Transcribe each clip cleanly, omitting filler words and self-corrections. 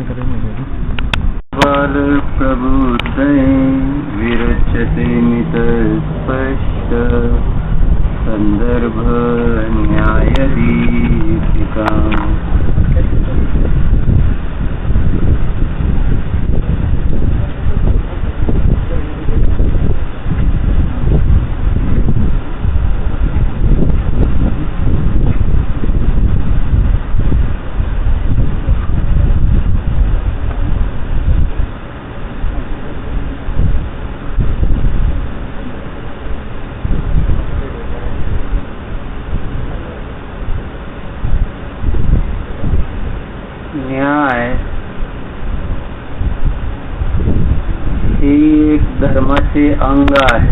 काय करेल बाल प्रबुद्धे विरचते मित स्पष्ट संदर्भ न्याय दीपिका धर्माचे अंग आहे.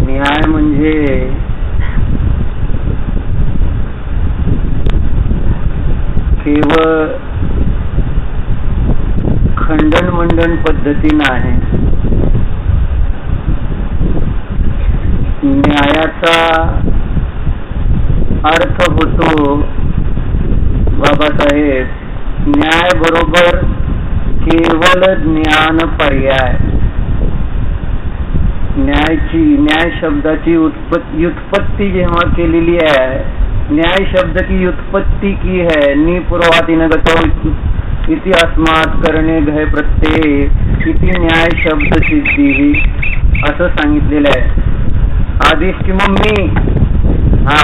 न्याय म्हणजे केवळ खंडन मंडन पद्धतीने आहे. न्यायाचा अर्थ होतो बाबासाहेब, न्याय बरोबर केवळ ज्ञान पर्याय. न्याय शब्दाची व्युत्पत्ति जेव्हा केलेली आहे, न्याय शब्द की व्युत्पत्ति की है निपूर्वातीन गतो इति अस्मात् करणे घय प्रत्यय इति न्याय शब्द सिद्धी असं सांगितलेलं आहे. आदेश की मम्मी हा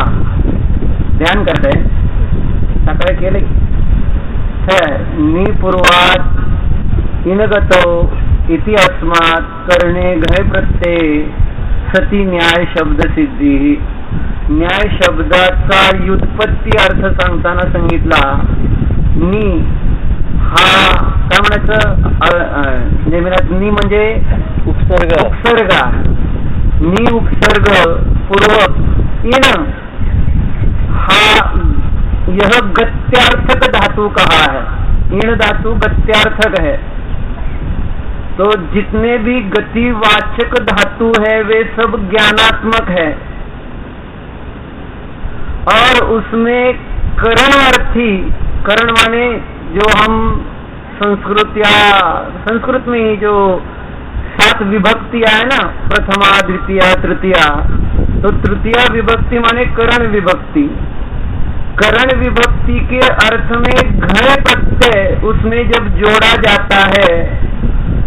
ध्यान करताय सकाळी केले निपूर्वात इनगतो इति अस्मात् करणे घय प्रत्यय सती न्याय शब्द सिद्धी. न्याय शब्दाचा व्युत्पत्ती अर्थ सांगताना सांगितला नि हा काय म्हणायचं नेमिनात नि म्हणजे उपसर्ग नि उपसर्ग पूर्वक इन हा यह गत्यार्थक धातु कहा है. इन धातु गत्यार्थक है. तो जितने भी गतिवाचक धातु है वे सब ज्ञानात्मक है और उसमें करणार्थी, करण माने जो हम संस्कृत में ही जो 7 विभक्तियां है ना, प्रथमा द्वितीया तृतीया, तो तृतीया विभक्ति माने करण विभक्ति. करण विभक्ति के अर्थ में घय प्रत्यय उसमें जब जोड़ा जाता है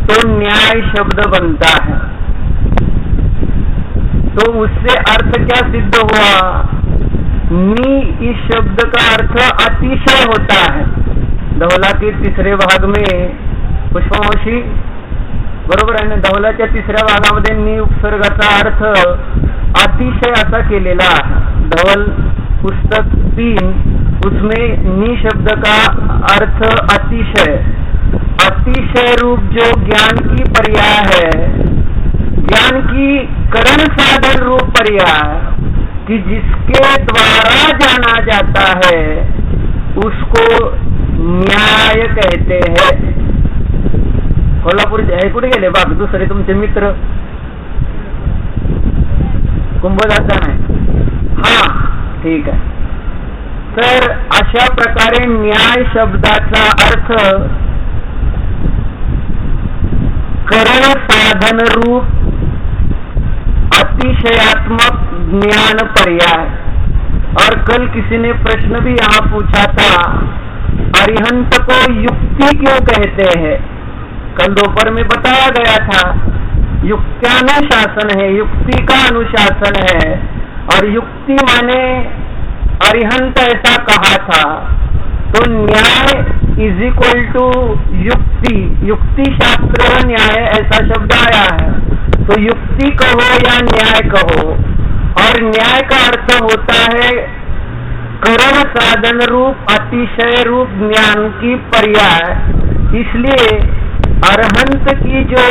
तो न्याय शब्द बनता है. तो उससे अर्थ क्या सिद्ध हुआ? नि इस शब्द का अर्थ अतिशय होता है. धवला के 3रे भाग में पुष्पमावशी बरोबर आहे ना, धवलाच्या 3ऱ्या भागामध्ये नि उपसर्गाचा अर्थ अतिशय असा केलेला आहे. धवल पुस्तक 3 उसमें नि शब्द का अर्थ अतिशय. अतिशय रूप जो ज्ञान की पर्याय है, ज्ञान की करण साधन रूप पर्याय कि जिसके द्वारा जाना जाता है उसको न्याय कहते हैं. कोल्हापूर कुठे गेले बाग दुसरे तुमचे मित्र कुंभदासा नाही. हा ठीक आहे. तर अशा प्रकारे न्याय शब्दाचा अर्थ करण साधन रूप अतिशयात्मक ज्ञान पर्याय. और कल किसी ने प्रश्न भी यहाँ पूछा था, अरिहंत को युक्ति क्यों कहते हैं? कल दोपहर में बताया गया था युक्त्यानुशासन है, युक्ति का अनुशासन है. और युक्ति माने अरिहंत ऐसा कहा था. तो न्याय इज इक्वल टू युक्ति, युक्ति शास्त्र न्याय ऐसा शब्द आया है. तो युक्ति कहो या न्याय कहो, और न्याय का अर्थ होता है करण साधन रूप अतिशय रूप ज्ञान की पर्याय. इसलिए अरहंत की जो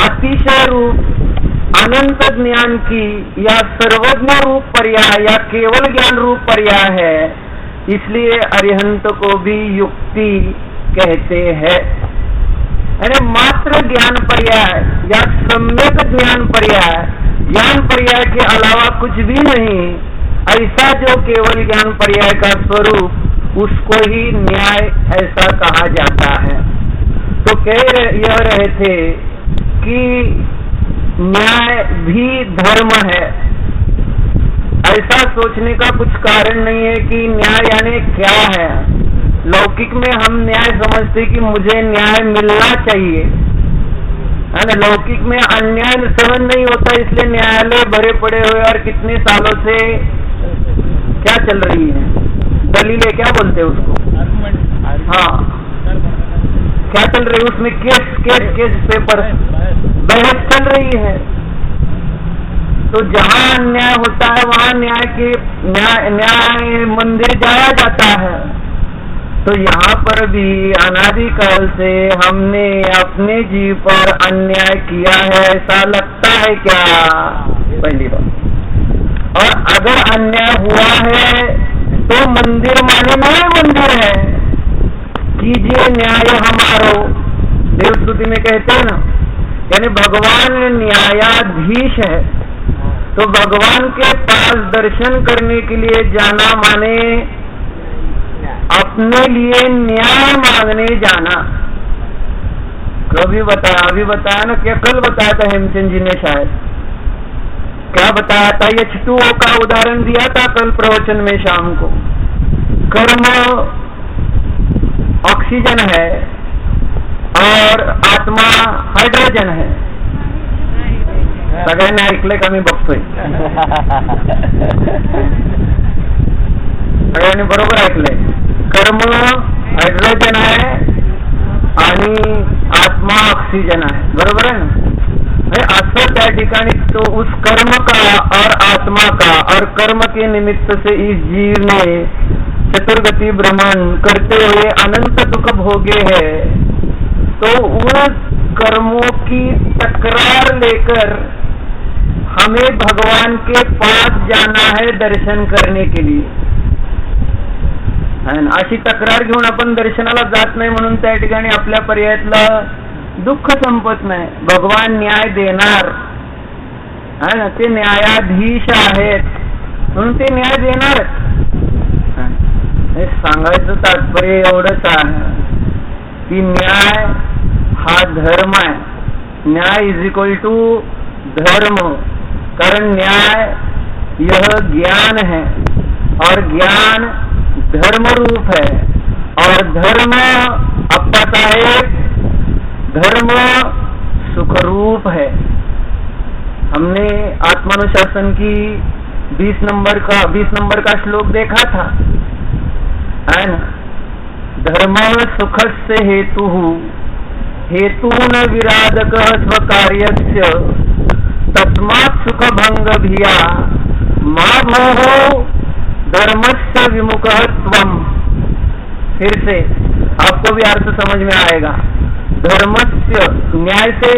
अतिशय रूप अनंत ज्ञान की या सर्वज्ञ रूप पर्याय या केवल ज्ञान रूप पर्याय है, इसलिए अरिहंत को भी युक्ति कहते हैं. अरे मात्र ज्ञान पर्याय या सम्यक ज्ञान पर्याय, ज्ञान पर्याय के अलावा कुछ भी नहीं, ऐसा जो केवल ज्ञान पर्याय का स्वरूप, उसको ही न्याय ऐसा कहा जाता है। तो यह रहे थे कि न्याय भी धर्म है। ऐसा सोचने का कुछ कारण नहीं है कि न्याय यानी क्या है। लौकिक में हम न्याय समझते कि मुझे न्याय मिलना चाहिए, है ना। लौकिक में अन्याय सहन नहीं होता, इसलिए न्यायालय भरे पड़े हुए और कितने सालों से क्या चल रही है, दलीलें क्या बोलते हैं उसको, हाँ क्या चल रही है उसमें, केस पेपर, बहस चल रही है। तो जहाँ अन्याय होता है वहाँ न्याय मंदिर जाया जाता है। तो यहाँ पर भी अनादिकाल से हमने अपने जीव पर अन्याय किया है, ऐसा लगता है क्या? पहली बात। और अगर अन्याय हुआ है तो मंदिर माने नया मंदिर है, कीजिए न्याय हमारो, देवस्तुति में कहते हैं ना, यानी भगवान न्यायाधीश है। तो भगवान के पास दर्शन करने के लिए जाना माने अपने लिए न्याय मांगने जाना। कभी बताया, अभी बताया ना, क्या कल बताया था हेमचंद जी ने, शायद क्या बताया था, ये H2O का उदाहरण दिया था कल प्रवचन में शाम को। कर्म ऑक्सीजन है और आत्मा हाइड्रोजन है। सगळ्यांनी ऐकलंय का मी बघतोय? सगळ्यांनी बरोबर ऐकलंय। कर्म हाइड्रोजन आहे आणि आत्मा ऑक्सीजन आहे, बरोबर है ना। असं त्या ठिकाणी तो उस कर्म का और आत्मा का, और कर्म के निमित्त से इस जीव ने चतुर्गति भ्रमण करते हुए अनंत दुख भोगे है। तो उन कर्मों की तकरार लेकर हमें भगवान के पास जाना है दर्शन करने के लिए, अशी तक्रार घेऊन आपण दर्शनाला जात नाही, म्हणून त्या ठिकाणी आपल्या पर्यायातलं दुःख संपत नाही। भगवान न्याय देणार है ना, ते न्यायाधीश आहेत म्हणून ते न्याय देणार। हे सांगायचं तात्पर्य एवढंच आहे की न्याय हा धर्म आहे। न्याय इज इक्वल टू धर्म, कारण न्याय यह ज्ञान है और ज्ञान धर्म रूप है। और धर्म अप्पा साहेब, धर्म सुख रूप है। हमने आत्मानुशासन की 20 नंबर का श्लोक देखा था, है ना। धर्म सुखस्य हेतु न विराधक स्वकार्यस्य तस्मात् सुख भंग भिया मा भो धर्मस्य विमुखत्वम। फिर से आपको भी अर्थ समझ में आएगा। धर्मस्य, न्याय से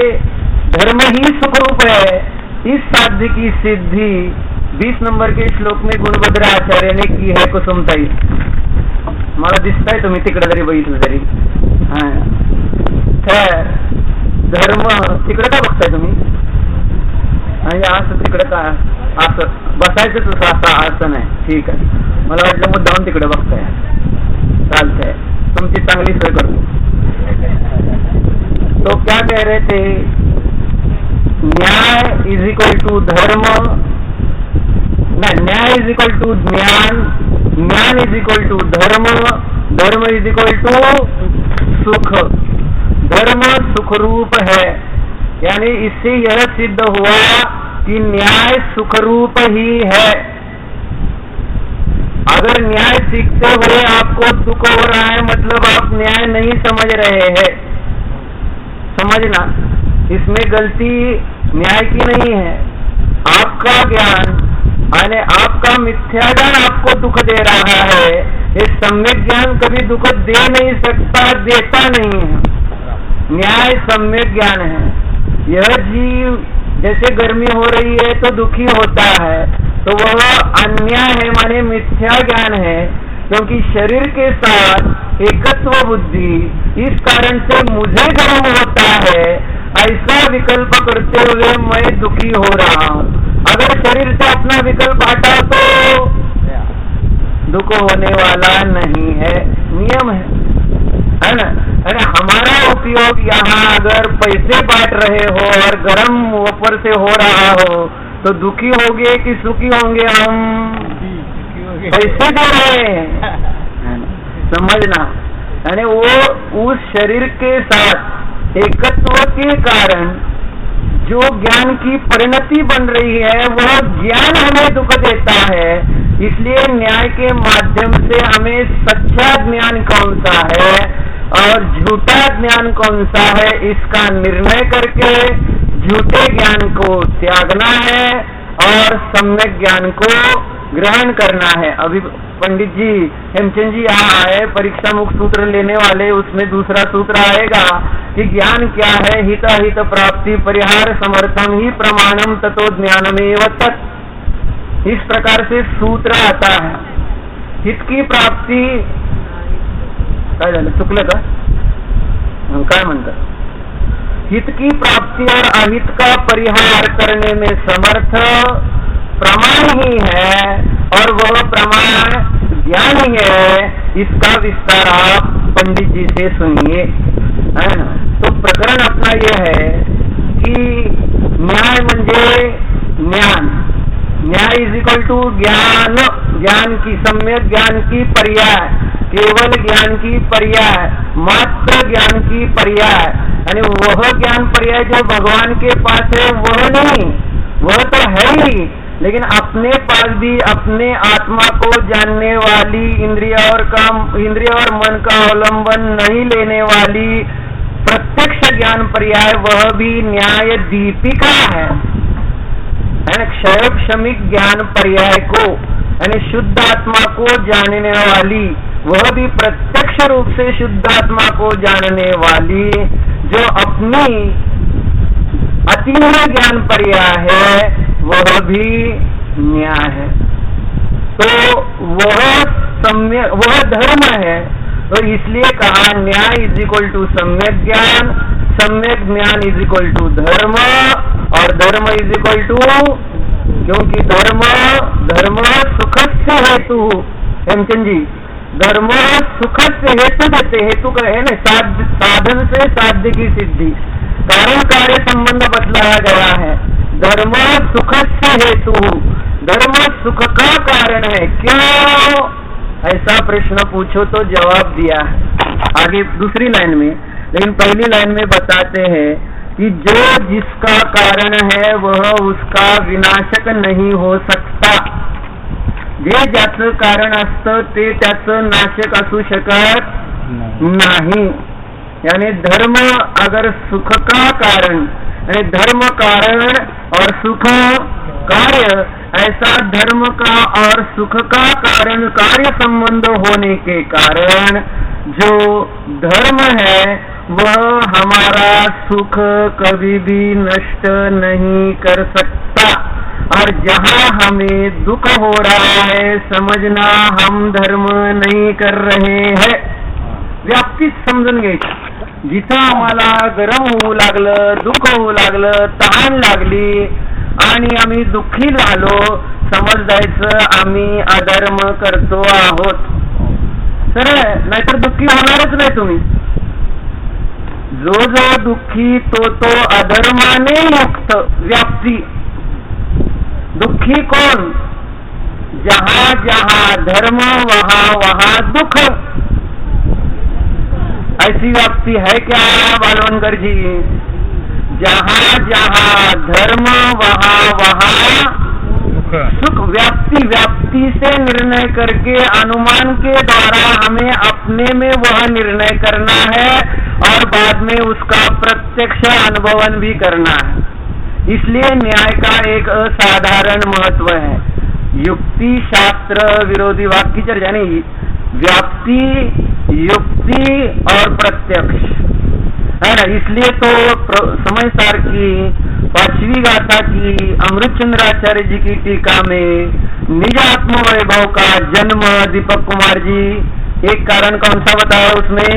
धर्म ही सुख रूप है। इस साध्य की सिद्धि 20 नंबर के श्लोक में गुणभद्र आचार्य ने की है। कुसुमताई, मला दिसताय तुम्ही तिकडे जरी बघितलं तरी, धर्म तिकडे का बघताय तुम्ही? म्हणजे असं तिकडे का असं बसायचं तसं असं नाही, ठीक आहे। मला वाटलं मुद्दाम तिकडे बघताय, चालतंय, तुमची चांगली सोय करतो। तो क्या कह रहे थे, न्याय इज इक्वल टू धर्म, न्याय इज इक्वल टू ज्ञान, ज्ञान इज इक्वल टू धर्म, धर्म इज इक्वल टू सुख। धर्म सुख रूप है, यानी इससे यह सिद्ध हुआ कि न्याय सुख रूप ही है। अगर न्याय सीखते हुए आपको दुख हो रहा है, मतलब आप न्याय नहीं समझ रहे हैं। समझना, इसमें गलती न्याय की नहीं है। आपका ज्ञान यानी आपका मिथ्या ज्ञान आपको दुख दे रहा है। ये सम्यक ज्ञान कभी दुख दे नहीं सकता, देता नहीं है। न्याय सम्यक ज्ञान है। यह जीव जैसे गर्मी हो रही है तो दुखी होता है, तो वह अन्याय है, माने मिथ्या ज्ञान है, क्योंकि शरीर के साथ एकत्व बुद्धि, इस कारण से मुझे गर्म होता है, ऐसा विकल्प करते हुए मैं दुखी हो रहा हूँ। अगर शरीर से अपना विकल्प हटा तो दुख होने वाला नहीं है, नियम है ना। अरे हमारा उपयोग यहाँ अगर पैसे बांट रहे हो और गरम ऊपर से हो रहा हो तो दुखी होंगे कि सुखी होंगे? हम पैसे दे रहे हैं, समझना। यानी वो उस शरीर के साथ एकत्व के कारण जो ज्ञान की परिणति बन रही है वह ज्ञान हमें दुख देता है। इसलिए न्याय के माध्यम से हमें सच्चा ज्ञान कौन सा है और झूठा ज्ञान कौन सा है इसका निर्णय करके झूठे ज्ञान को त्यागना है और सम्यक ज्ञान को ग्रहण करना है। अभी पंडित जी हेमचंद जी यहाँ आए, परीक्षा मुक्त सूत्र लेने वाले, उसमें दूसरा सूत्र आएगा कि ज्ञान क्या है। हित हित प्राप्ति परिहार समर्थम ही प्रमाणम ततो ज्ञानमेव तत्। इस प्रकार से सूत्र आता है। हित की प्राप्ति काय झालं, चुकलं का? काय म्हणतात? हित की प्राप्ति और अहित का परिहार करने में समर्थ प्रमाण ही है और वह प्रमाण ज्ञान ही है। इसका विस्तार आप पंडित जी से सुनिए, है ना। तो प्रकरण अपना यह है कि न्याय म्हणजे ज्ञान, न्याय इज इक्वल टू ज्ञान, ज्ञान की सम्यक ज्ञान की पर्याय, केवल ज्ञान की पर्याय, मात्र ज्ञान की पर्याय। यानी वह ज्ञान पर्याय जो भगवान के पास है वह नहीं, वह तो है ही, लेकिन अपने पास भी अपने आत्मा को जानने वाली इंद्रिय और मन का अवलंबन नहीं लेने वाली प्रत्यक्ष ज्ञान पर्याय वह भी न्याय दीपिका है। क्षय क्षमिक ज्ञान पर्याय को यानी शुद्ध आत्मा को जानने वाली, वह भी प्रत्यक्ष रूप से शुद्ध आत्मा को जानने वाली जो अपनी अतीन्द्रिय ज्ञान पर्याय है वह भी न्याय है। तो वह धर्म है। तो इसलिए कहा न्याय इज इक्वल टू सम्यक ज्ञान, सम्यक ज्ञान इज इक्वल टू धर्म और धर्म इज इक्वल टू, क्योंकि धर्म सुख से हेतु, हेमचंद जी, धर्म सुख से हेतु देते, हेतु का है ना, साधन से साध्य की सिद्धि, कारण कार्य संबंध बतलाया गया है। धर्म सुख से हेतु, धर्म सुख का कारण है। क्यों ऐसा प्रश्न पूछो तो जवाब दिया है आगे दूसरी लाइन में, लेकिन पहली लाइन में बताते हैं कि जो जिसका कारण है वह उसका विनाशक नहीं हो सकता। जे ज्याचं कारण असतं ते त्याचं नाशक असू शकत नहीं। यानी धर्म अगर सुख का कारण, यानी धर्म कारण और सुख कार्य, ऐसा धर्म का और सुख का कारण कार्य संबंध होने के कारण जो धर्म है वह हमारा सुख कभी भी नष्ट नहीं कर सकता। और जहाँ हमें दुख हो रहा है समझना हम धर्म नहीं कर रहे हैं। व्याप्तीच समजून घ्यायची। जिथं आम्हाला गरम होऊ लागलं, दुःख होऊ लागलं, तहान लागली आणि आम्ही दुःखी झालो, समजायचं आम्ही अधर्म करतो आहोत। सरळ, नाहीतर दुःखी होणारच नाही तुम्ही। जो जो दुःखी तो अधर्माने युक्त। व्याप्ती, दुःखी कौन? जहाँ जहाँ धर्म वहाँ वहाँ दुख। ऐसी व्याप्ति है क्या बालवनकर जी? जहाँ जहाँ धर्म वहाँ वहाँ सुख। व्याप्ति से निर्णय करके अनुमान के द्वारा हमें अपने में वह निर्णय करना है और बाद में उसका प्रत्यक्ष अनुभवन भी करना है। इसलिए न्याय का एक असाधारण महत्व है। युक्ति शास्त्र विरोधी वाक्य चर्चा नहीं, व्याप्ति, युक्ति और प्रत्यक्ष है ना। इसलिए तो समय सार की 5वीं गाथा की अमृतचंद्राचार्य जी की टीका में निज आत्म वैभव का जन्म दीपक कुमार जी एक कारण कौन सा बताया उसमें?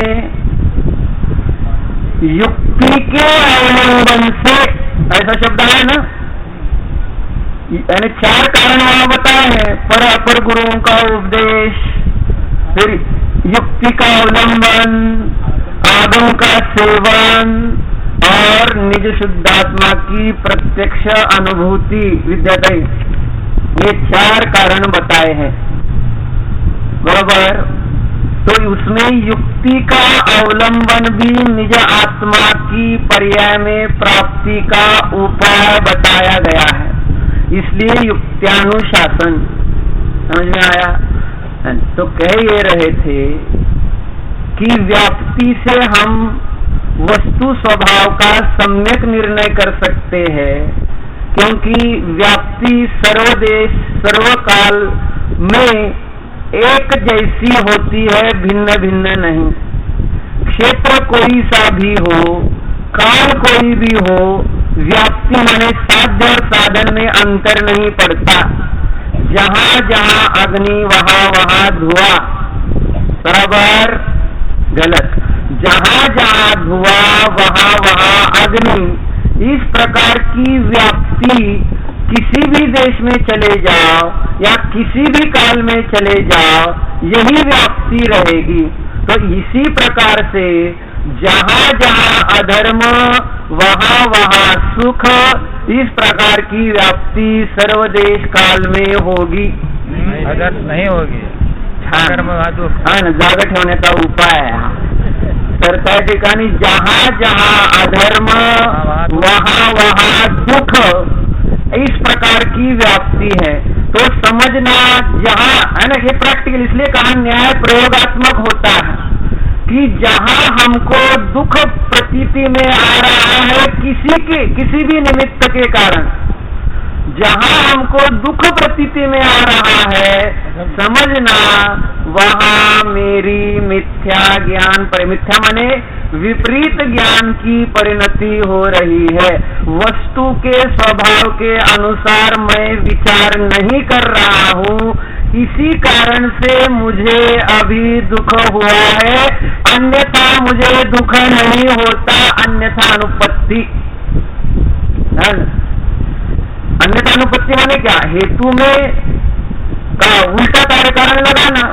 युक्ति के अवलंबन से, ऐसा शब्द है ना। यानी 4 कारण वहां बताए हैं। पर अपर गुरुओं का उपदेश, फिर युक्ति का अवलंबन, आगम का सेवन और निज शुद्धात्मा की प्रत्यक्ष अनुभूति विद्यादय, ये 4 कारण बताए हैं। बराबर। तो उसमें युक्ति का अवलंबन भी निज आत्मा की पर्याय में प्राप्ति का उपाय बताया गया है, इसलिए युक्त्यानुशासन। समझ में आया? तो कह ये रहे थे कि व्याप्ति से हम वस्तु स्वभाव का सम्यक निर्णय कर सकते हैं, क्योंकि व्याप्ति सर्वदेश सर्वकाल में एक जैसी होती है, भिन्न भिन्न नहीं। क्षेत्र कोई सा भी हो, काल कोई भी हो, व्याप्ति माने साध्य और साधन में अंतर नहीं पड़ता। जहां जहां अग्नि वहां वहां धुआं। बराबर? गलत। जहां जहां धुआं वहां वहां अग्नि। इस प्रकार की व्याप्ति किसी भी देश में चले जाओ या किसी भी काल में चले जाओ, यही व्याप्ति रहेगी। तो इसी प्रकार से जहां जहां अधर्म वहां वहां सुख, इस प्रकार की व्याप्ति सर्वदेश काल में होगी। अगर नहीं होगी जागट होने का उपाय है। सरकार ठिकाणी जहां जहां अधर्म वहां वहां दुख, इस प्रकार की व्याप्ति है। तो समझना जहां है ना, ये प्रैक्टिकल इसलिए कहा न्याय प्रयोगात्मक होता है कि जहां हमको दुख प्रतीति में आ रहा है किसी भी निमित्त के कारण, जहां हमको दुख प्रतीति में आ रहा है, समझना वहां मेरी मिथ्या ज्ञान, मिथ्या माने विपरीत ज्ञान की परिणति हो रही है। वस्तु के स्वभाव के अनुसार मैं विचार नहीं कर रहा हूँ, इसी कारण से मुझे अभी दुख हुआ है, अन्यथा मुझे दुख नहीं होता। अन्यथा अनुपत्ति। अन्यथा अनुपत्ति माने क्या? हेतु में का उल्टा कार्य कारण लगाना,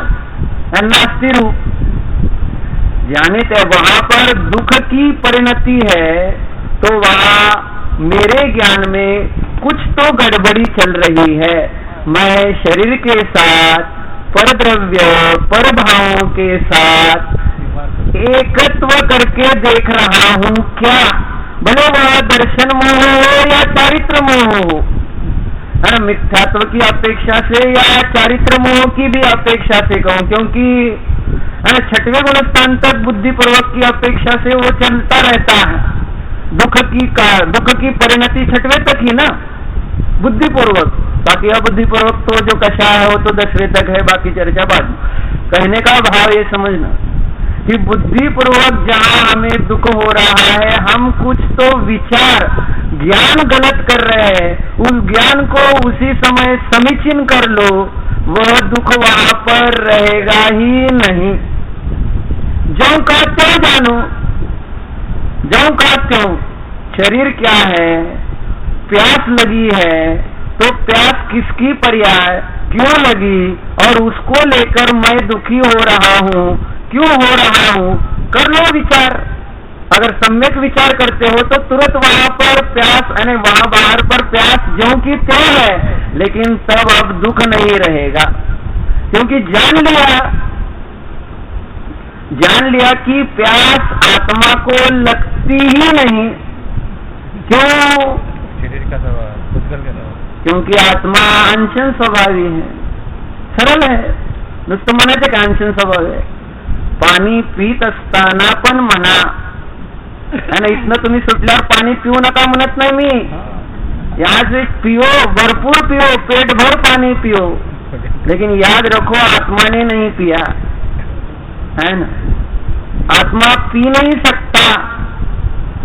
नास्ति रूप। यानी वहां पर दुख की परिणति है, तो वहां मेरे ज्ञान में कुछ तो गड़बड़ी चल रही है। मैं शरीर के साथ परद्रव्य परभावों के साथ एकत्व करके देख रहा हूँ क्या, भले वह दर्शन मोह हो या चारित्र मोह हो, मिथ्यात्व की अपेक्षा से या चारित्र मोह की भी अपेक्षा से कहूँ, क्योंकि 6वें गुणस्थान तक बुद्धि पूर्वक की अपेक्षा से वो चलता रहता है। दुख की परिणति 6वें तक ही ना, बुद्धि पूर्वक। बाकी अबुद्धि पूर्वक तो जो कषाय है वो तो 10वें तक है, बाकी चर्चा बाद। कहने का भाव ये समझना कि बुद्धि पूर्वक जहाँ हमें दुख हो रहा है, हम कुछ तो विचार ज्ञान गलत कर रहे हैं, उस ज्ञान को उसी समय समीचीन कर लो, वह दुख वहां पर रहेगा ही नहीं। जो का त्यों जानो, जो का त्यों। शरीर क्या है? प्यास लगी है, तो प्यास किसकी पर्याय, क्यों लगी, और उसको लेकर मैं दुखी हो रहा हूँ, क्यों हो रहा हूँ, कर लो विचार। अगर सम्यक विचार करते हो तो तुरंत वहां पर प्यास, यानी वहां बाहर पर प्यास ज्यों की त्यों है, लेकिन तब अब दुख नहीं रहेगा, क्योंकि जान लिया कि प्यास आत्मा को लगती ही नहीं। क्यों? शरीर का स्वभाव, क्योंकि आत्मा अंशन स्वभावी है, सरल है, नुसतं म्हणायचं का अंशन स्वभाव आहे। पाणी पीत असताना पण म्हणा, आणि इथनं तुम्ही सुटल्यावर पाणी पिऊ नका म्हणत नाही मी, यहाँ से पियो, भरपूर पियो, पेट भर पानी पियो, लेकिन याद रखो आत्मा ने नहीं पिया है ना, आत्मा पी नहीं सकता।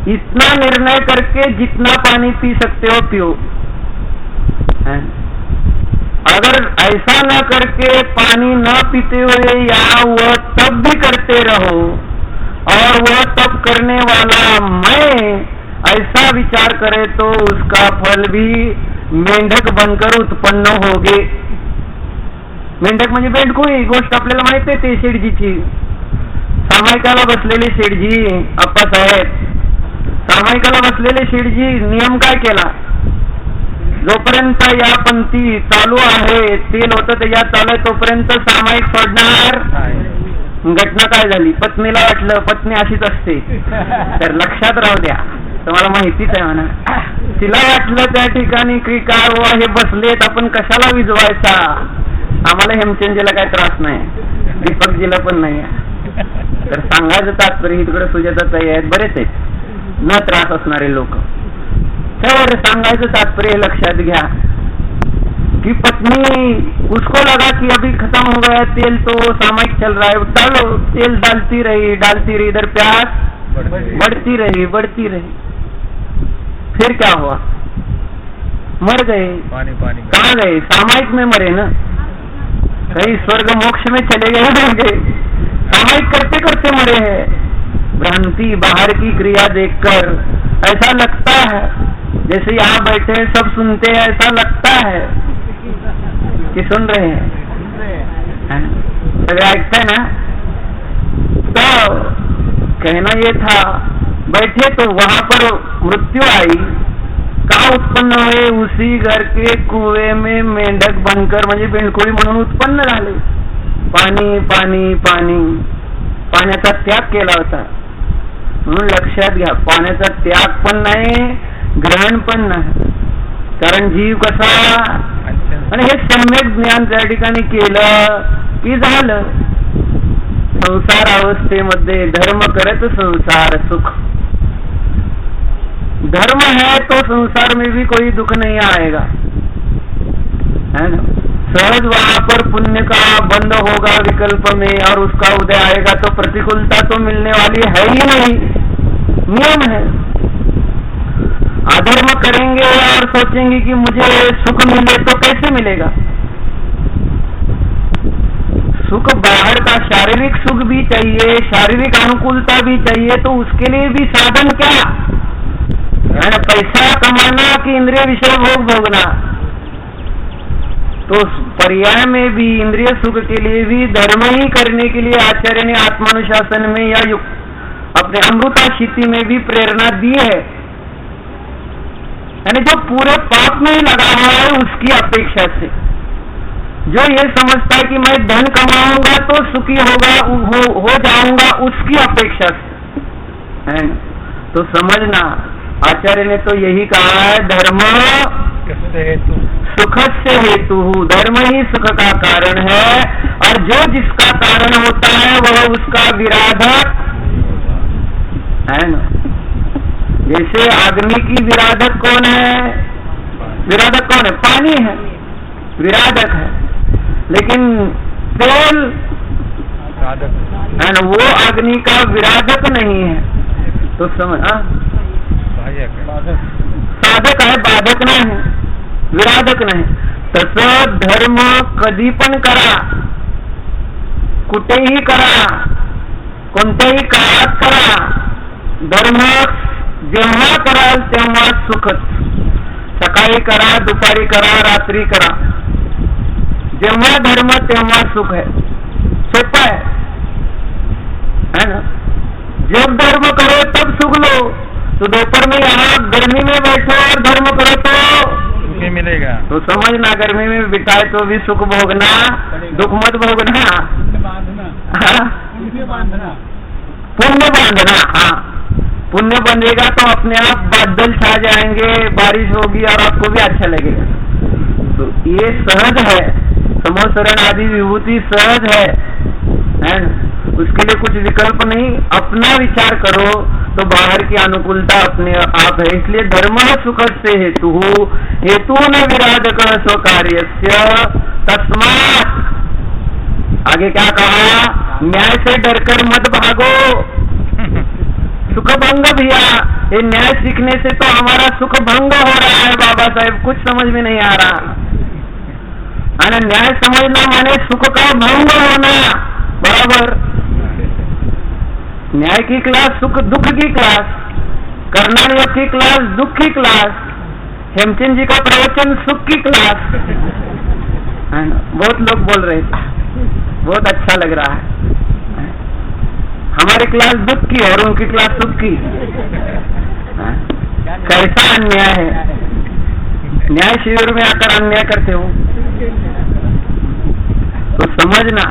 इतना निर्णय करके जितना पानी पी सकते हो पियो। अगर ऐसा न करके पानी न पीते हुए या वह तब भी करते रहो, और वह तब करने वाला मैं ऐसा विचार करे, तो उसका फल भी मेंढक बनकर उत्पन्न होगे. मेंढक म्हणजे बेंडकू. ही गोष्ट आपल्याला माहित आहे, ते शेठजीची. सामायिकाला बसलेले शेठजी अप्पासाहेब, सामायिकाला बसलेले शेठजी नियम काय केला, जोपर्यंत या पंक्ती चालू आहे, तेल होतं ते या चालू आहे तोपर्यंत सामायिक सोडणार. घटना काय झाली, पत्नीला वाटलं पत्नी अशीच असते, तर लक्षात राहू द्या, तुम्हाला माहितीच आहे म्हणा. तिला वाटलं त्या ठिकाणी की काय हो हे बसलेत, आपण कशाला विजवायचा, आम्हाला हेमचंदजीला काय त्रास नाही, दीपकजीला पण नाही. तर सांगायचं तात्पर्य इकडे सुजाताताई आहेत, बरेच आहेत न त्रास असणारे लोक. तर सांगायचं तात्पर्य लक्षात घ्या कि पत्नी उसको लगा कि अभी खत्म हो गया तेल, तो सामायिक चल रहा है, डालो तेल, डालती रही इधर प्यास बढ़ती रही. फिर क्या हुआ, मर गए. कहाँ गए, सामायिक में मरे ना, कहीं स्वर्ग मोक्ष में चले गए होंगे, सामायिक करते करते मरे हैं. भ्रांति, बाहर की क्रिया देखकर ऐसा लगता है जैसे यहाँ बैठे सब सुनते हैं, ऐसा लगता है कि सुन रहे हैं, ऐकते ना. तो कहना ये था, बैठे तो वहां पर मृत्यु आई, का उत्पन्न हुए, उसी घर के कुएं में मेंढक बनकर, म्हणजे बेंडकोळी म्हणून उत्पन्न झाले. पाणी पाणी पाणी, पाण्याचा त्याग केला होता. म्हणून लक्षात घ्या, पाण्याचा त्याग पण नाही, ग्रहण पण नाही. कारण जीव कसा, आणि हे सम्यक ज्ञान त्या ठिकाणी केलं की झालं. संसार अवस्थेमध्ये धर्म करत संसार सुख, धर्म है तो संसार में भी कोई दुख नहीं आएगा, है ना. सहज वहां पर पुण्य का बंद होगा विकल्प में, और उसका उदय आएगा तो प्रतिकूलता तो मिलने वाली है ही नहीं, नियम है. अधर्म करेंगे और सोचेंगे कि मुझे सुख मिले, तो कैसे मिलेगा सुख. बाहर का शारीरिक सुख भी चाहिए, शारीरिक अनुकूलता भी चाहिए, तो उसके लिए भी साधन क्या है ना, पैसा कमाना कि इंद्रिय विषय भोग भोगना. तो पर्याय में भी इंद्रिय सुख के लिए भी धर्म ही करने के लिए आचार्य ने आत्मानुशासन में या अपने अमृताशीति में भी प्रेरणा दी है. यानी जो पूरे पाप में लगा हुआ है उसकी अपेक्षा से, जो ये समझता है कि मैं धन कमाऊंगा तो सुखी होगा, हो जाऊंगा, उसकी अपेक्षा से, है तो समझना. आचार्य ने तो यही कहा है, धर्म सुख से हेतु, धर्म ही सुख का कारण है, और जो जिसका कारण होता है वह उसका विराधक है ना. जैसे अग्नि की विराधक कौन है, विराधक कौन है, पानी है, विराधक है. लेकिन तेल है ना, वो अग्नि का विराधक नहीं है. तो समझ, साधक आहे, बाधक नाही, विराधक नाही. तसं धर्म कधी पण करा, कुठेही करा, कोणत्याही काळात करा. धर्म जेव्हा कराल तेव्हा सुखच. सकाळी करा, दुपारी करा, रात्री करा, जेव्हा धर्म तेव्हा सुख है. सोपा है ना. जब धर्म करो तब सुख लो. तो दोपहर में यहाँ गर्मी में बैठो और धर्म करो तो मिलेगा. तो समझना, गर्मी में बिताए तो भी सुख भोगना, दुख मत भोगना. पुण्य बांधना, हाँ पुण्य बंधेगा तो अपने आप बादल छा जाएंगे, बारिश होगी और आपको भी अच्छा लगेगा. तो ये सहज है, समोसरण आदि विभूति सहज है ना. उसके लिए कुछ विकल्प नहीं, अपना विचार करो तो बाहर की अनुकूलता अपने आप है. इसलिए धर्म सुख से हेतु, हेतु न विराधक स्वकार्यस्य तस्मात्. आगे क्या कहा, न्याय से डरकर मत भागो. सुख भंग भैया, ये न्याय सीखने से तो हमारा सुख भंग हो रहा है बाबा साहेब, कुछ समझ में नहीं आ रहा. अरे न्याय समझना माने सुख का भंग होना, बराबर. न्याय की क्लास सुख दुख की क्लास, कर्णाटक की क्लास दुख की क्लास. हेमचंद जी का प्रवचन सुख की क्लास है ना, बहुत लोग बोल रहे थे, बहुत अच्छा लग रहा है। हमारी क्लास दुख की और उनकी क्लास सुख की, कैसा अन्याय है। न्याय शिविर में आकर अन्याय करते हो तो समझना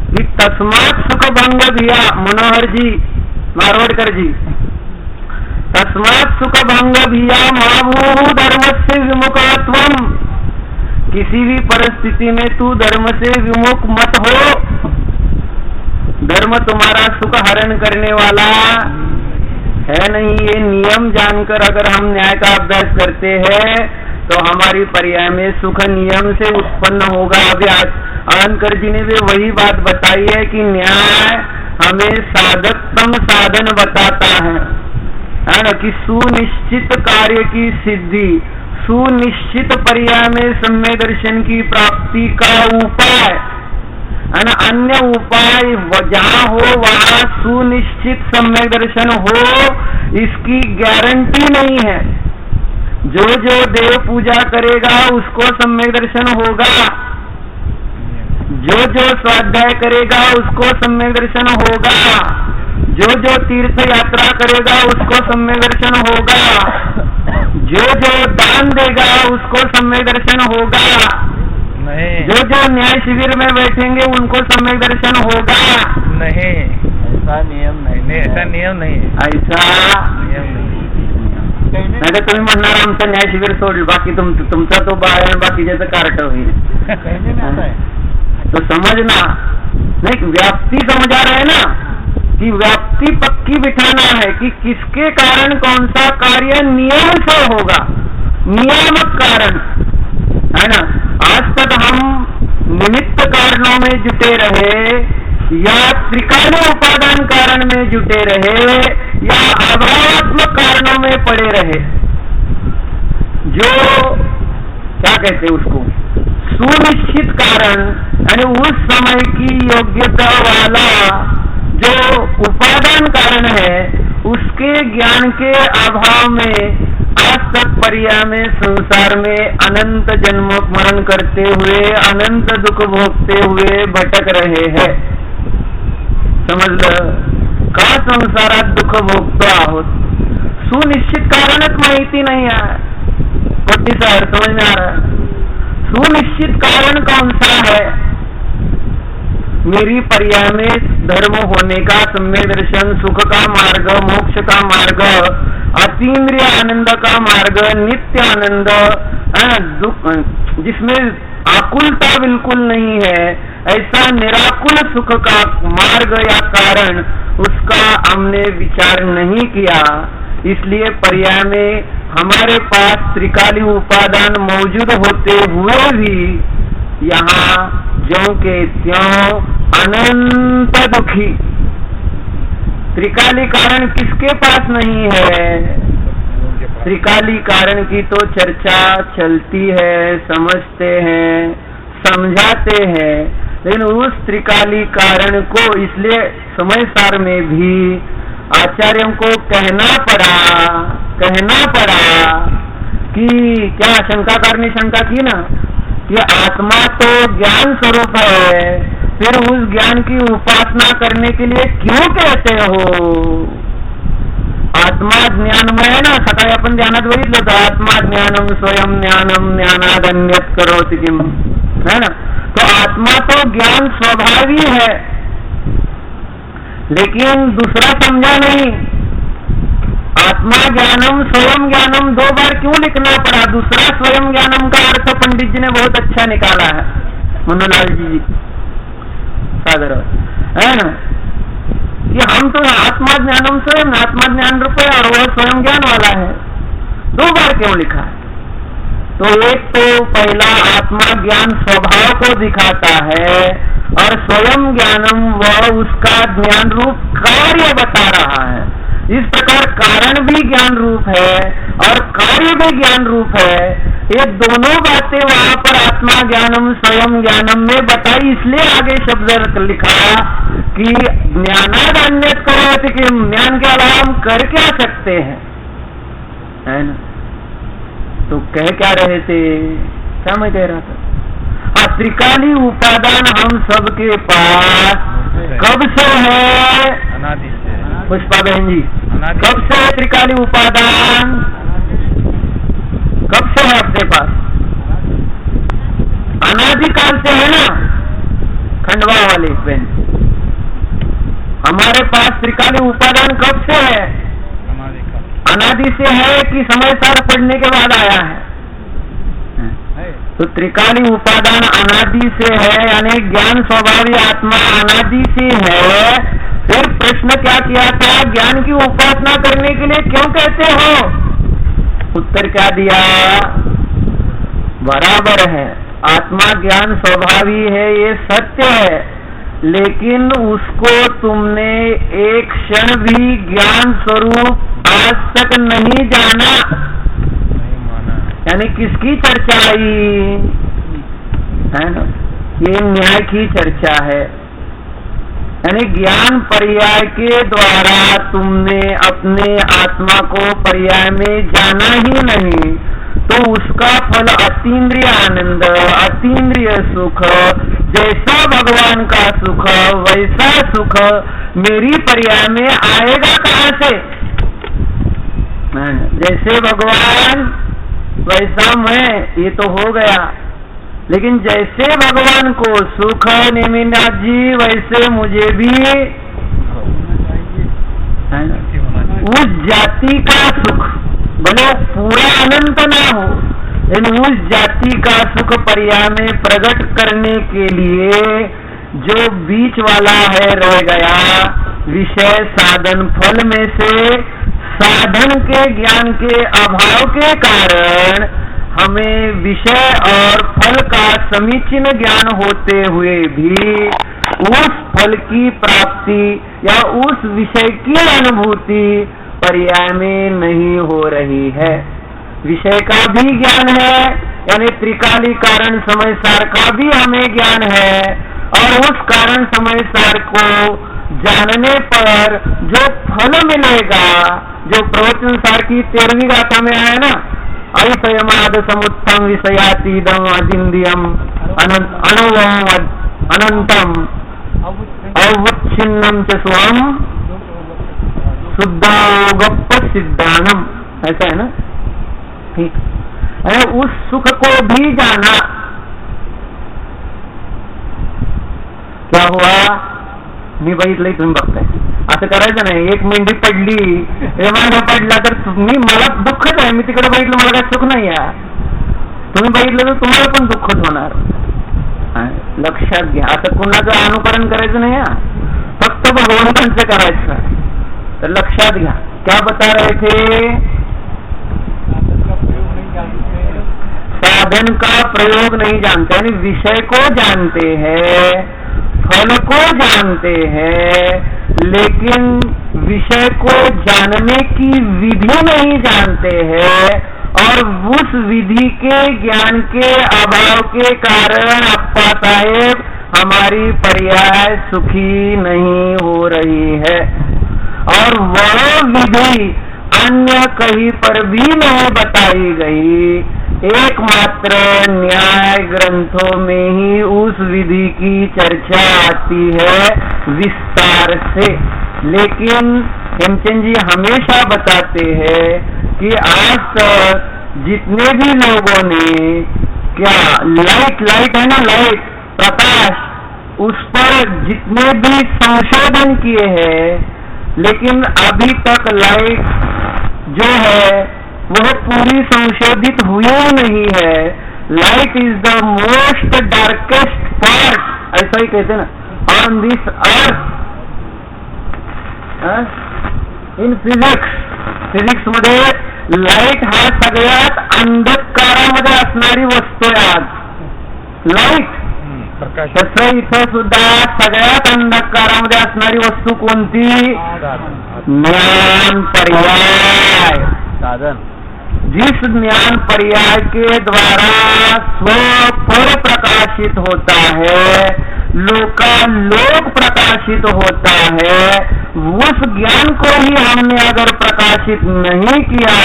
कि तस्मात् सुख भंग भिया, मनोहर जी मारवाड़कर जी, तस्मात् सुख भंग भिया महाभू धर्म से विमुखत्वम, किसी भी परिस्थिति में तू धर्म से विमुख मत हो। धर्म तुम्हारा सुख हरण करने वाला है नहीं। ये नियम जानकर अगर हम न्याय का अभ्यास करते हैं तो हमारी पर्याय में सुख नियम से उत्पन्न होगा। अभी आनंदकर जी ने भी वही बात बताई है कि न्याय हमें साधकतम साधन बताता है ना, कि सुनिश्चित कार्य की सिद्धि, सुनिश्चित पर्याय में सम्य दर्शन की प्राप्ति का उपाय है ना। अन्य उपाय जहाँ हो वहाँ सुनिश्चित सम्यक दर्शन हो, इसकी गारंटी नहीं है। जो जो देव पूजा करेगा उसको सम्यक दर्शन होगा, जो जो स्वाध्याय करेगा उसको सम्यक दर्शन होगा, जो जो तीर्थ यात्रा करेगा उसको सम्यक दर्शन होगा, जो जो दान देगा उसको सम्यक दर्शन होगा, जो जो न्याय शिविर में बैठेंगे उनको सम्यक दर्शन होगा। नहीं, ऐसा नियम नहीं, ऐसा नियम नहीं, ऐसा नियम नहीं। नाही तुम्ही म्हणणार आमचं न्याय शिबिर सोडलं, बाकी तुमचा तो बाळ बाकीच्याचं कार्ट होईल। तो समझना नहीं, व्याप्ति समझा रहे ना कि व्याप्ति पक्की बिठाना है कि किसके कारण कौन सा कार्य नियम से होगा, नियामक कारण है ना। आज तक हम निमित्त कारणों में जुटे रहे या त्रिकाल उपादान कारण में जुटे रहे या अभावात्मक कारणों में पड़े रहे, जो क्या कहते उसको सुनिश्चित कारण यानी उस समय की योग्यता वाला जो उपादान कारण है, उसके ज्ञान के अभाव में आज तक पर्याय में संसार में अनंत जन्म मरण करते हुए अनंत दुख भोगते हुए भटक रहे हैं। समजलं का? संसारात दुःख भोगतो आहोत, सुनिश्चित कारणच माहिती नहीं है। पट्टी सर समझ में आ रहा है? सुनिश्चित कारण कौन सा है? मेरी पर्याय में धर्म होने का, सम्य दर्शन, सुख का मार्ग, मोक्ष का मार्ग, अतीन्द्रिय आनंद का मार्ग, नित्य आनंद, दुख जिसमें आकुलता बिल्कुल नहीं है, ऐसा निराकुल सुख का मार्ग या कारण, उसका हमने विचार नहीं किया। इसलिए पर्याय में हमारे पास त्रिकाली उपादान मौजूद होते हुए भी यहाँ ज्यों के त्यों अनंत दुखी। त्रिकाली कारण किसके पास नहीं है? त्रिकाली कारण की तो चर्चा चलती है, समझते हैं, समझाते हैं, लेकिन उस त्रिकाली कारण को इसलिए समय सार में भी आचार्यों को कहना पड़ा कि क्या शंकाकार ने शंका की ना कि आत्मा तो ज्ञान स्वरूप है, फिर उस ज्ञान की उपासना करने के लिए क्यों कहते हो? आत्मा ज्ञानमय है ना, सकाळी आपण ध्यानात बघितलं होतं, आत्मा ज्ञानम स्वयं ज्ञानम ज्ञानादन्यत करोति किम, है ना। तो आत्मा तो ज्ञान स्वभावी है, लेकिन दूसरा समझा नहीं। आत्मा ज्ञानम स्वयं ज्ञानम दो बार क्यों लिखना पड़ा? दूसरा स्वयं ज्ञानम का अर्थ पंडित जी ने बहुत अच्छा निकाला है, मनोलाल जी सादर, है ना, कि हम तो आत्मा ज्ञानम स्वयं, आत्मा ज्ञान रूप है और वह स्वयं ज्ञान वाला है। दो बार क्यों लिखा है? तो एक तो पहला आत्मा ज्ञान स्वभाव को दिखाता है और स्वयं ज्ञानम वह उसका ज्ञान रूप कार्य बता रहा है। इस प्रकार कारण भी ज्ञान रूप है और कार्य भी ज्ञान रूप है। ये दोनों बातें वहां पर आत्मा ज्ञानम स्वयं ज्ञानम में बताई, इसलिए आगे शब्द लिखा कि ज्ञानादन्यत करोति किम, ज्ञान के अलावा हम कर क्या सकते हैं, है ना। तो कह क्या रहे थे, क्या मैं कह रहा था? हाँ, त्रिकाली उपादान हम सबके पास कब से है? अनादि से। पुष्पा बहन जी, कब से है त्रिकाली उपादान? कब से है आपके पास? अनादिकाल से है ना, खंडवा वाले बहन। हमारे पास त्रिकाली उपादान कब से है? अनादि से है कि समय सार पढ़ने के बाद आया है? तो त्रिकाली उपादान अनादि से है, यानी ज्ञान स्वभावी आत्मा अनादि से है। फिर प्रश्न क्या किया था, ज्ञान की उपासना करने के लिए क्यों कहते हो? उत्तर क्या दिया? बराबर है, आत्मा ज्ञान स्वभावी है, ये सत्य है, लेकिन उसको तुमने एक क्षण भी ज्ञान स्वरूप आज तक नहीं जाना, यानी किसकी चर्चा आई है ना? ये न्याय की चर्चा है, यानी ज्ञान पर्याय के द्वारा तुमने अपने आत्मा को पर्याय में जाना ही नहीं, तो उसका फल अतीन्द्रिय आनंद, अतीन्द्रिय सुख, जैसा भगवान का सुख वैसा सुख मेरी पर्याय में आएगा कहाँ से? जैसे भगवान वैसा मैं, ये तो हो गया, लेकिन जैसे भगवान को सुख नेमिनाथ जी, वैसे मुझे भी उस जाति का सुख, भले पूरा अनंत ना हो, लेकिन उस जाति का सुख पर्याय में प्रकट करने के लिए जो बीच वाला है रह गया, विषय साधन फल में से साधन के ज्ञान के अभाव के कारण हमें विषय और फल का समीचीन ज्ञान होते हुए भी उस फल की प्राप्ति या उस विषय की अनुभूति पर्याय में नहीं हो रही है। विषय का भी ज्ञान है, यानी त्रिकाली कारण समय सार का भी हमें ज्ञान है, और उस कारण समय सार को जानने पर जो फल मिलेगा, जो प्रवचन सार की 13वीं गाथा में आया ना, अविषयमाद समुत्तम विषयातीदम अदिंदियम अणुवम अनंतम अवच्छिन्नम च स्वम शुद्धोगप सिद्धानम, ऐसा है ना? ठीक है, उस सुख को भी जाना। क्या हुआ? मी बघितलंय, तुम्ही बघताय, असं करायचं नाही. एक मेंढी पडली, मांडा पडला तर मी, मला दुःखच आहे, मी तिकडे बघितलं, मला काय सुख नाही आहे. तुम्ही बघितलं तर तुम्हाला पण दुःखच होणार. लक्षात घ्या, असं कुणाचं अनुकरण करायचं नाही, फक्त भगवंतांचं करायचं. तर लक्षात घ्या, क्या बता रहे थे? साधन का प्रयोग नहीं जानते, यानी विषय को जानते हैं, फल को जानते हैं, लेकिन विषय को जानने की विधि नहीं जानते हैं, और उस विधि के ज्ञान के अभाव के कारण अप्पा साहेब हमारी पर्याय सुखी नहीं हो रही है। और वह विधि अन्य कहीं पर भी नहीं बताई गई, एकमात्र न्याय ग्रंथों में ही उस विधि की चर्चा आती है विस्तार से। लेकिन हेमचंद जी हमेशा बताते हैं कि आज तक जितने भी लोगों ने क्या लाइट है ना, लाइट प्रकाश, उस पर जितने भी संशोधन किए हैं, लेकिन अभी तक लाइट जो है वह पूरी संशोधित हुई नहीं है। Light is the most darkest part, ऐसा ही कहते ना, on this earth in physics मध्ये लाईट हा सगळ्यात अंधकारामध्ये असणारी वस्तू आहे आज, लाईट. तसं इथं सुद्धा सगळ्यात अंधकारामध्ये असणारी वस्तू कोणती? ज्ञान पर्याय साधन. जिस ज्ञान पर्याय के द्वारा स्वफल प्रकाशित होता है, लोकालोक प्रकाशित होता है, उस ज्ञान को ही हमने अगर प्रकाशित नहीं किया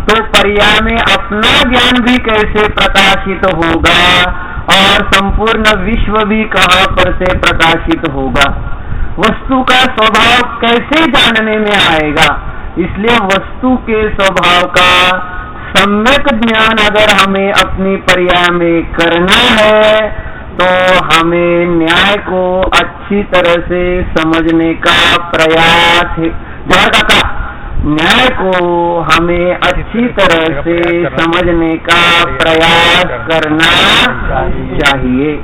तो पर्याय में अपना ज्ञान भी कैसे प्रकाशित होगा और संपूर्ण विश्व भी कहाँ पर से प्रकाशित होगा, वस्तु का स्वभाव कैसे जानने में आएगा। इसलिए वस्तु के स्वभाव का सम्यक ज्ञान अगर हमें अपनी पर्याय में करना है तो हमें न्याय को अच्छी तरह से समझने का प्रयास है। जय काका, न्याय को हमें अच्छी तरह से समझने का प्रयास करना चाहिए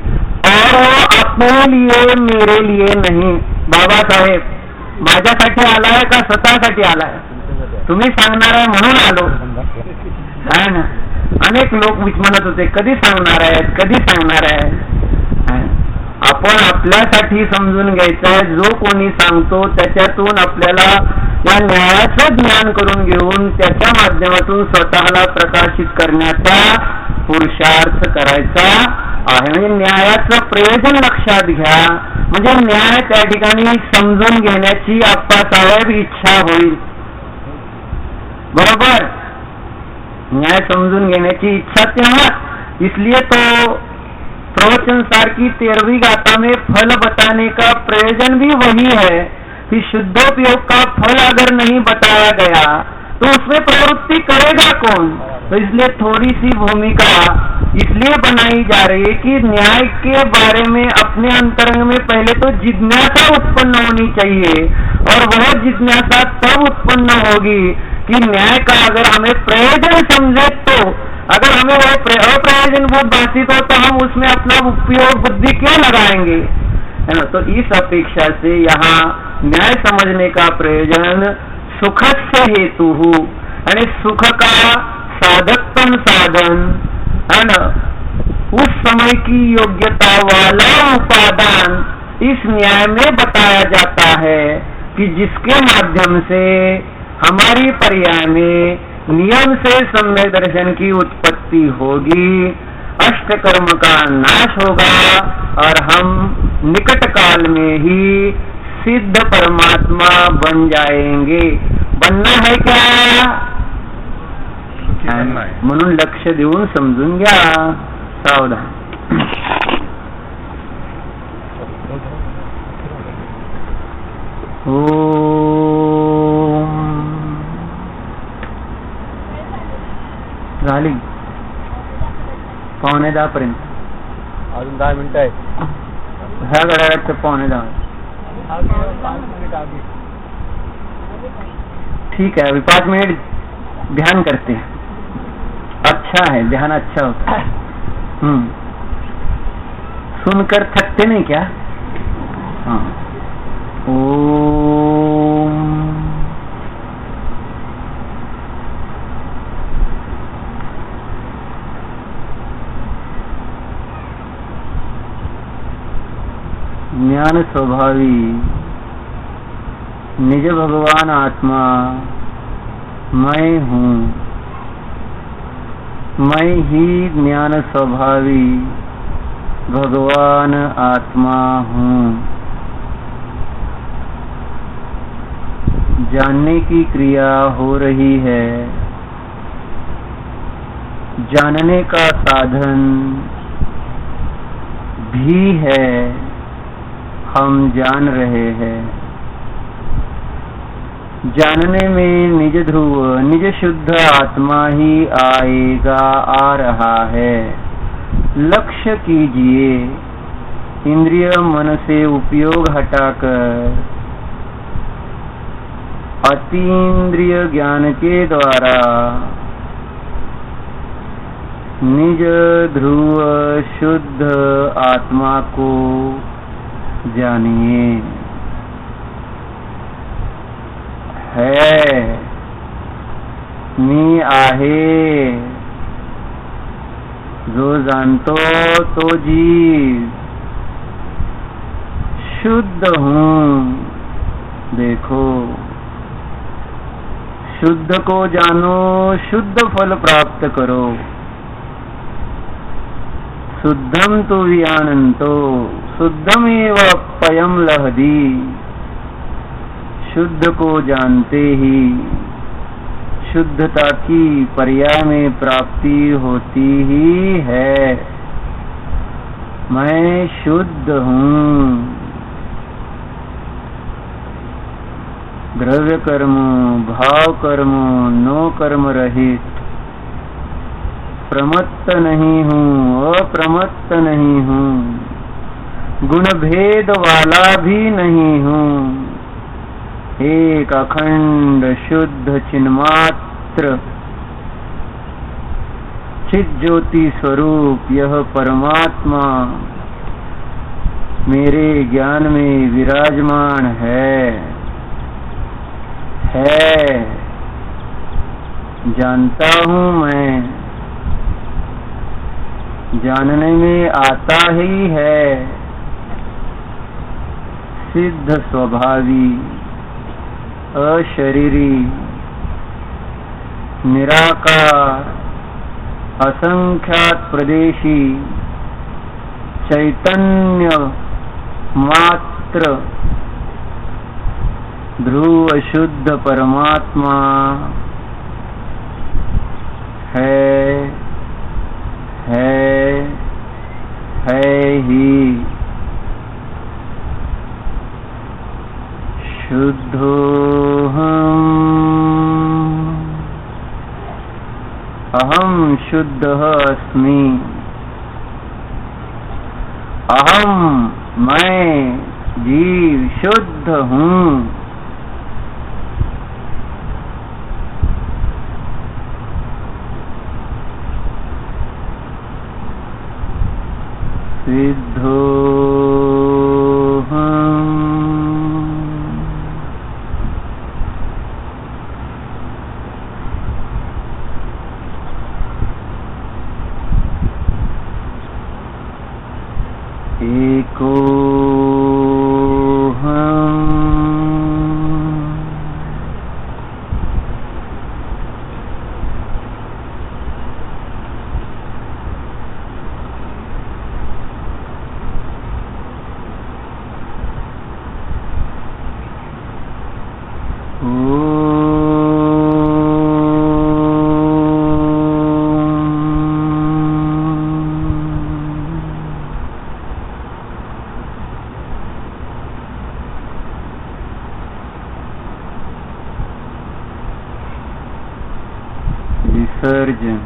और अपने लिए मेरे लिए नहीं। बाबासाहेब माझ्यासाठी आलाय का स्वतःसाठी आलाय? तुम्ही सांगणार आहे म्हणून आलो आहे ना। अनेक लोक म्हणत होते कधी सांगणार आहेत, कधी सांगणार आहे। आपण आपल्यासाठी समजून घ्यायचं, जो कोणी सांगतो त्याच्यातून आपल्याला या न्यायाचं ज्ञान करून घेऊन त्याच्या माध्यमातून स्वतःला प्रकाशित करण्याचा पुरुषार्थ करायचा आहे। म्हणजे न्यायाचं प्रयोजन लक्षात घ्या, म्हणजे न्याय त्या ठिकाणी समजून घेण्याची आप्पासाहेब इच्छा होईल। बरोबर, न्याय समझून घेण्याची इच्छा तेव्हा, इसलिए तो प्रवचन सार की 13वीं गाथा में फल बताने का प्रयोजन भी वही है कि शुद्धोपयोग का फल अगर नहीं बताया गया तो उसमें प्रवृत्ति करेगा कौन। तो इसलिए थोड़ी सी भूमिका इसलिए बनाई जा रही है कि न्याय के बारे में अपने अंतरंग में पहले तो जिज्ञासा उत्पन्न होनी चाहिए और वह जिज्ञासा तब उत्पन्न होगी कि न्याय का अगर हमें प्रयोजन समझे, तो अगर हमें वह अप्रयोजन बहुत भाषित हो तो हम उसमें अपना उपयोग बुद्धि क्यों लगाएंगे, है ना। तो इस अपेक्षा से यहाँ न्याय समझने का प्रयोजन सुखस्य हेतु यानी सुख का साधकतम साधन, है ना, उस समय की योग्यता वाला उपादान इस न्याय में बताया जाता है कि जिसके माध्यम से हमारी पर्याय में नियम से सम्यक दर्शन की उत्पत्ति होगी, अष्टकर्म का नाश होगा और हम निकट काल में ही सिद्ध परमात्मा बन जाएंगे। बनना है क्या? म्हणून लक्ष देऊन समजून घ्या, सावधान। झाली 9:45 अजून 10 मिनिटं आहेत। ह्या घड्याळात 9:45 ठीक है। अभी 5 मिनट ध्यान करते हैं, अच्छा है, ध्यान अच्छा होता है। सुनकर थकते नहीं क्या? हाँ। ओम ज्ञान स्वभावी निज भगवान आत्मा मैं हूँ, मैं ही ज्ञान स्वभावी भगवान आत्मा हूँ। जानने की क्रिया हो रही है, जानने का साधन भी है, हम जान रहे हैं। जानने में निज ध्रुव निज शुद्ध आत्मा ही आएगा, आ रहा है। लक्ष्य कीजिए, इंद्रिय मन से उपयोग हटाकर अतीन्द्रिय ज्ञान के द्वारा निज ध्रुव शुद्ध आत्मा को जानिए। है, मी आहे, जो जानतो तो जीव, शुद्ध हूँ, देखो। शुद्ध को जानो, शुद्ध फल प्राप्त करो। शुद्धम तो वियानंतो शुद्धमेव पयम लहदी। शुद्ध को जानते ही शुद्धता की पर्याय में प्राप्ति होती ही है। मैं शुद्ध हूँ। द्रव्य कर्म, भाव कर्म, नो कर्म रहित, प्रमत्त नहीं हूँ, अप्रमत्त नहीं हूँ, गुण भेद वाला भी नहीं हूँ। एक अखंड शुद्ध चिन्मात्र चित ज्योति स्वरूप यह परमात्मा मेरे ज्ञान में विराजमान है। जानता हूँ मैं, जानने में आता ही है। सिद्ध स्वभावी, अशरीरी, निराकार, असंख्यात प्रदेशी, चैतन्य मात्र, ध्रुव शुद्ध परमात्मा है ही। शुद्धोऽहम्, अहम शुद्धः अस्मि। अहम मैं जीव शुद्ध हूँ। विसर्जन।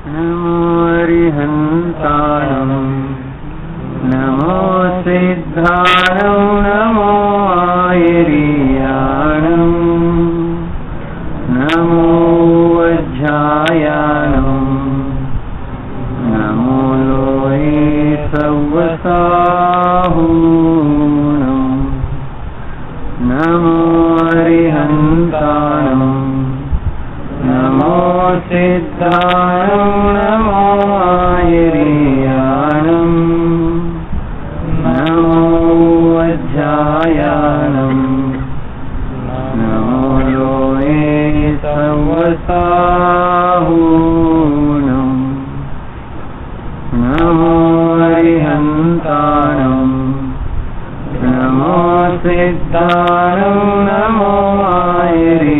नमो अरिहन्ताणं, नमो सिद्धाणं, नमो आयर्याणं, नमो वज्रायाणं, नमो लोहे सव्वसाहूणं, नमो अरिहन्ताणं, नमो सिद्धाणं, नमो आयर्याणं, नमो वज्रायाणं, नमो लोहे सव्वसाहूणं, नमो अरिहन्ताणं, नमो सिद्धाणं, नमो आयर्याणं,